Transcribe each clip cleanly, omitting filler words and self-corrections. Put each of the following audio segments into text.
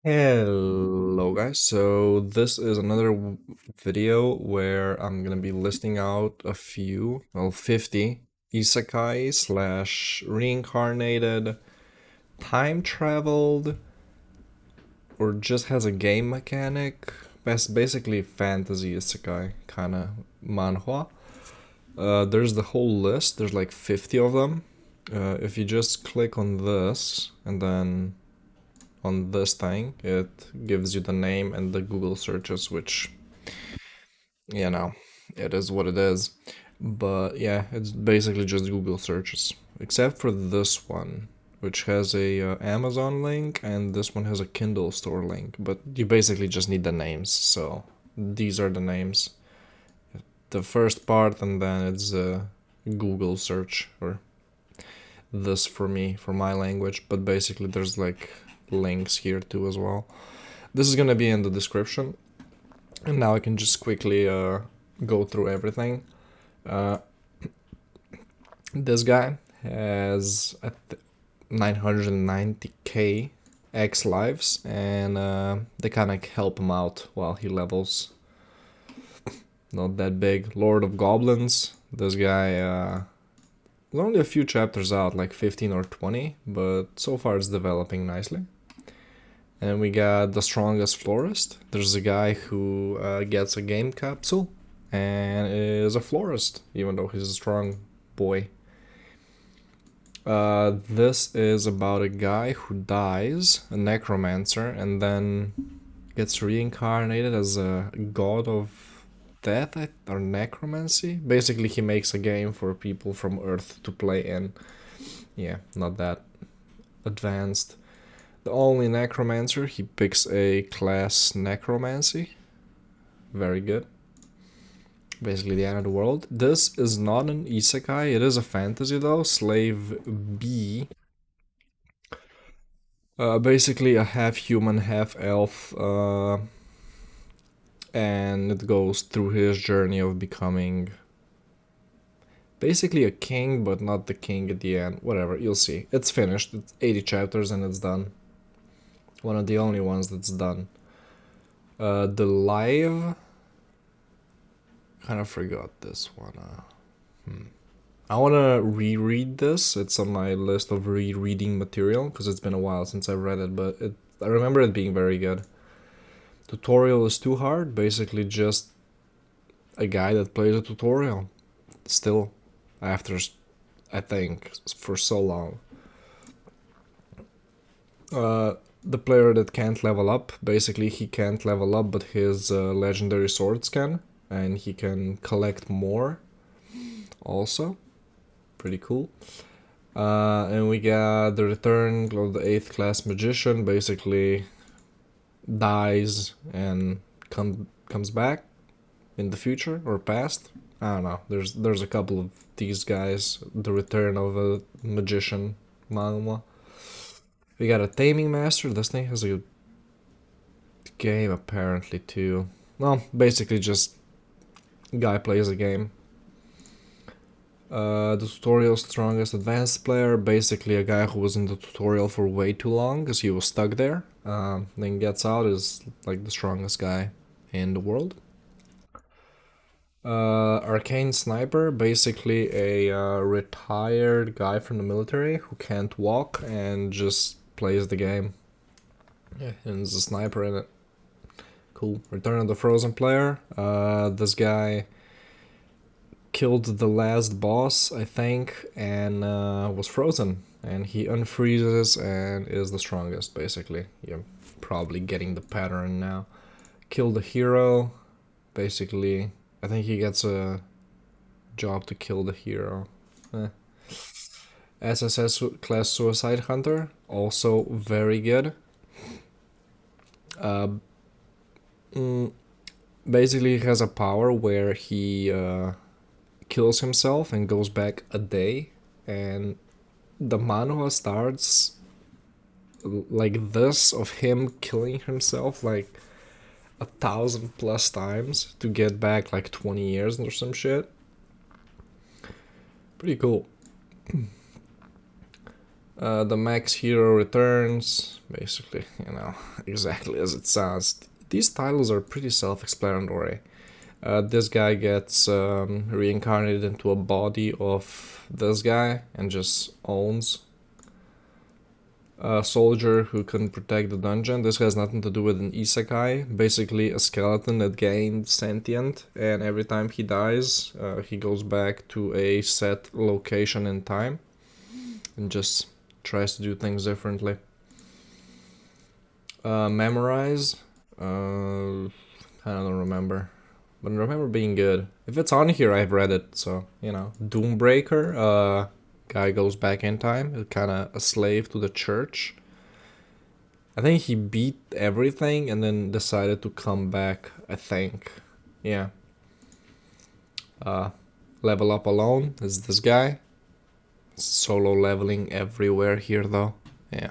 Hello guys, so this is another video where I'm gonna be listing out a few, well 50 isekai slash reincarnated, time traveled, or just has a game mechanic. Basically fantasy isekai, kinda manhwa. There's the whole list, there's like 50 of them. If you just click on this and then on this thing, it gives you the name and the Google searches, which, you know, it is what it is. But yeah, it's basically just Google searches, except for this one, which has a Amazon link, and this one has a Kindle store link. But you basically just need the names, so these are the names. The first part, and then it's a Google search, or this for me, for my language. But basically, there's like links here too as well. This is gonna be in the description, and now I can just quickly go through everything. This guy has 990k X lives, and they kind of help him out while he levels. Not that big. Lord of Goblins. This guy, only a few chapters out, like 15 or 20, but so far it's developing nicely. And we got the strongest florist. There's a guy who gets a game capsule and is a florist, even though he's a strong boy. This is about a guy who dies, a necromancer, and then gets reincarnated as a god of death or necromancy. Basically, he makes a game for people from Earth to play in. Yeah, not that advanced. The only necromancer, he picks a class necromancy. Very good. Basically the end of the world. This is not an isekai, it is a fantasy though. Slave B. Basically a half human, half elf, and it goes through his journey of becoming basically a king, but not the king at the end. Whatever, you'll see. It's finished. It's 80 chapters and it's done. One of the only ones that's done. The live, kind of forgot this one. I want to reread this. It's on my list of rereading material because it's been a while since I've read it, but I remember it being very good. Tutorial is too hard. Basically, just a guy that plays a tutorial. Still, after I think for so long. The player that can't level up, basically he can't level up, but his legendary swords can, and he can collect more also. Pretty cool. And we got the return of the 8th class magician, basically dies and comes back in the future or past. I don't know. There's a couple of these guys. The return of a magician manhwa. We got a taming master. This thing has a game apparently too. Well, basically just guy plays a game. The tutorial strongest advanced player, basically a guy who was in the tutorial for way too long because he was stuck there. Then gets out, is like the strongest guy in the world. Arcane Sniper, basically a retired guy from the military who can't walk and just plays the game. Yeah, and is a sniper in it. Cool. Return of the Frozen player. This guy killed the last boss, I think, and was frozen. And he unfreezes and is the strongest, basically. You're probably getting the pattern now. Kill the hero. Basically, I think he gets a job to kill the hero. SSS class Suicide Hunter, also very good. Basically, he has a power where he kills himself and goes back a day, and the manhwa starts like this of him killing himself like 1,000+ times to get back like 20 years or some shit. Pretty cool. The max hero returns, basically, you know, exactly as it sounds. These titles are pretty self-explanatory. This guy gets reincarnated into a body of this guy and just owns a soldier who couldn't protect the dungeon. This has nothing to do with an isekai, basically a skeleton that gained sentient, and every time he dies, he goes back to a set location in time and just tries to do things differently. Memorize, I don't remember, but I remember being good. If it's on here, I've read it, so, you know. Doombreaker, guy goes back in time, kind of a slave to the church. I think he beat everything and then decided to come back, I think. Yeah. Level Up Alone is this guy. Solo leveling everywhere here, though. Yeah.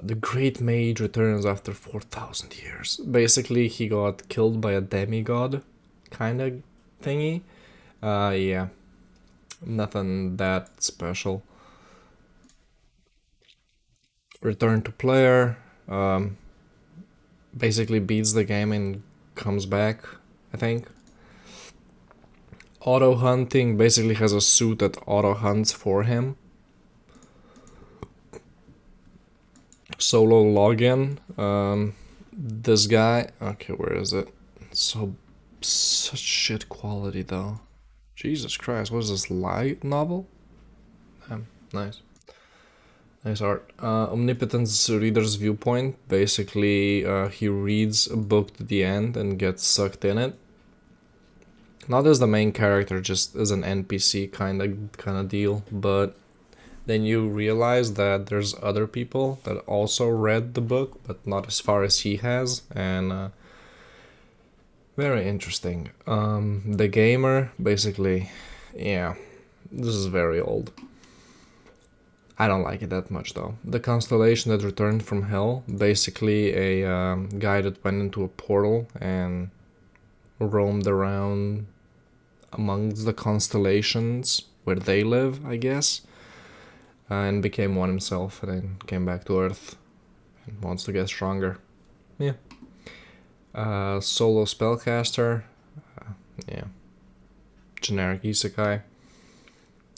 The Great Mage returns after 4,000 years. Basically, he got killed by a demigod kind of thingy. Yeah. Nothing that special. Return to player. Basically beats the game and comes back, I think. Auto hunting, basically has a suit that auto hunts for him. Solo login. This guy. Okay, where is it? Such shit quality though. Jesus Christ, what is this, light novel? Nice. Nice art. Omnipotence reader's viewpoint. Basically, he reads a book to the end and gets sucked in it. Not as the main character, just as an NPC kind of deal. But then you realize that there's other people that also read the book, but not as far as he has, and very interesting. The gamer, basically, yeah, this is very old. I don't like it that much though. The Constellation that returned from hell, basically a guy that went into a portal and roamed around amongst the constellations where they live, I guess, and became one himself, and then came back to Earth and wants to get stronger. Yeah. Solo spellcaster, yeah. Generic isekai.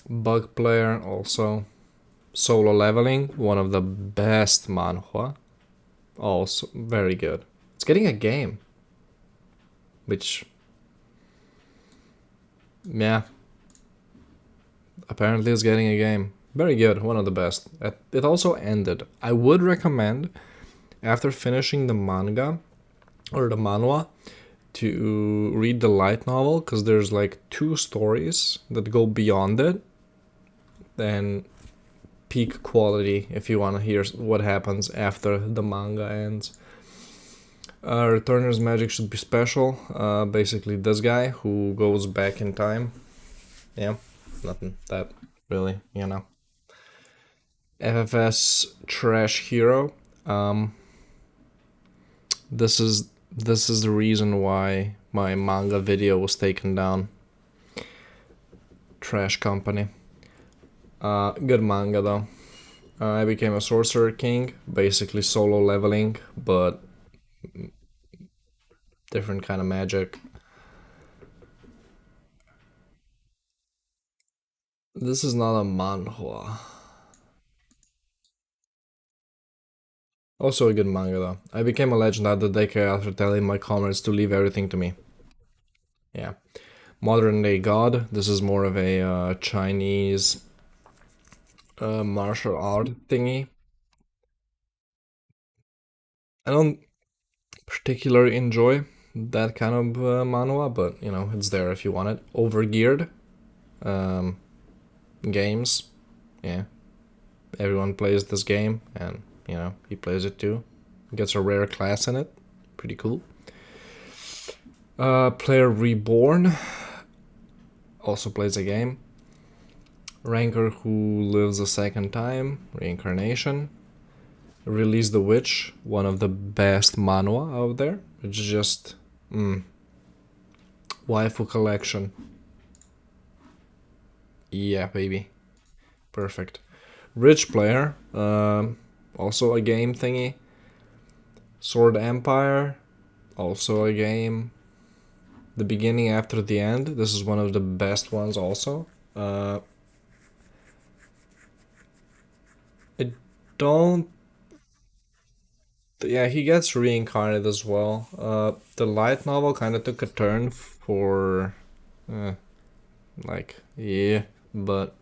Bug player also. Solo leveling, one of the best manhwa. Also very good. It's getting a game. Which, yeah. Apparently it's getting a game. Very good, one of the best. It also ended. I would recommend, after finishing the manga, or the manhwa, to read the light novel, because there's like 2 stories that go beyond it. And peak quality if you want to hear what happens after the manga ends. Returner's magic should be special. Basically this guy who goes back in time. Yeah, nothing that really, you know. FFS trash hero. This is the reason why my manga video was taken down. Trash company. Good manga though. I became a sorcerer king, basically solo leveling, but different kind of magic. This is not a manhwa. Also a good manga though. I became a legend at the daycare after telling my comrades to leave everything to me. Yeah. Modern day god. This is more of a Chinese martial art thingy. I don't particularly enjoy that kind of manhwa, but you know, it's there if you want it. Overgeared games. Yeah. Everyone plays this game, and you know, he plays it too. Gets a rare class in it. Pretty cool. Player Reborn also plays a game. Ranker who lives a second time, reincarnation. Release the Witch, one of the best manhwa out there. It's just waifu collection. Yeah, baby. Perfect. Rich player, also a game thingy. Sword Empire, also a game. The beginning after the end, this is one of the best ones also. I don't... Yeah, he gets reincarnated as well. The light novel kind of took a turn for... yeah, but...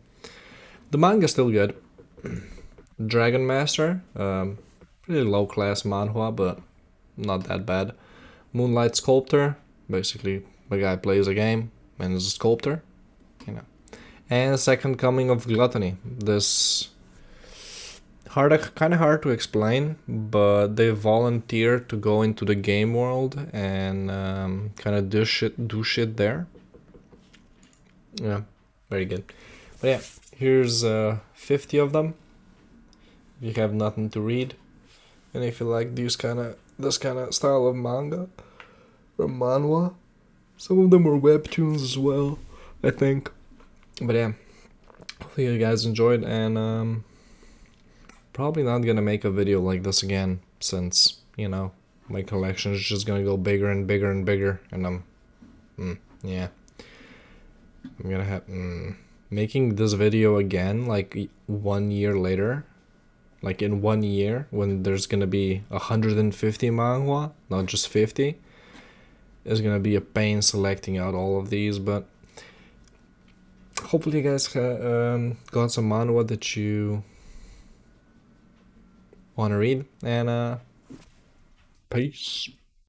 The manga's still good. Dragon Master, pretty low class manhwa, but not that bad. Moonlight Sculptor, basically the guy plays a game and is a sculptor, you know. And Second Coming of Gluttony. This kind of hard to explain, but they volunteer to go into the game world and kind of do shit there. Yeah, very good. But yeah, here's 50 of them. If you have nothing to read, and if you like this kind of style of manga or manhwa, some of them are webtoons as well, I think. But yeah, hopefully you guys enjoyed, and probably not gonna make a video like this again, since, you know, my collection is just gonna go bigger and bigger and bigger, and yeah, I'm gonna have making this video again like 1 year later, like in 1 year when there's gonna be 150 manhwa, not just 50. It's gonna be a pain selecting out all of these, but hopefully you guys got some manhwa that you want to read, and peace.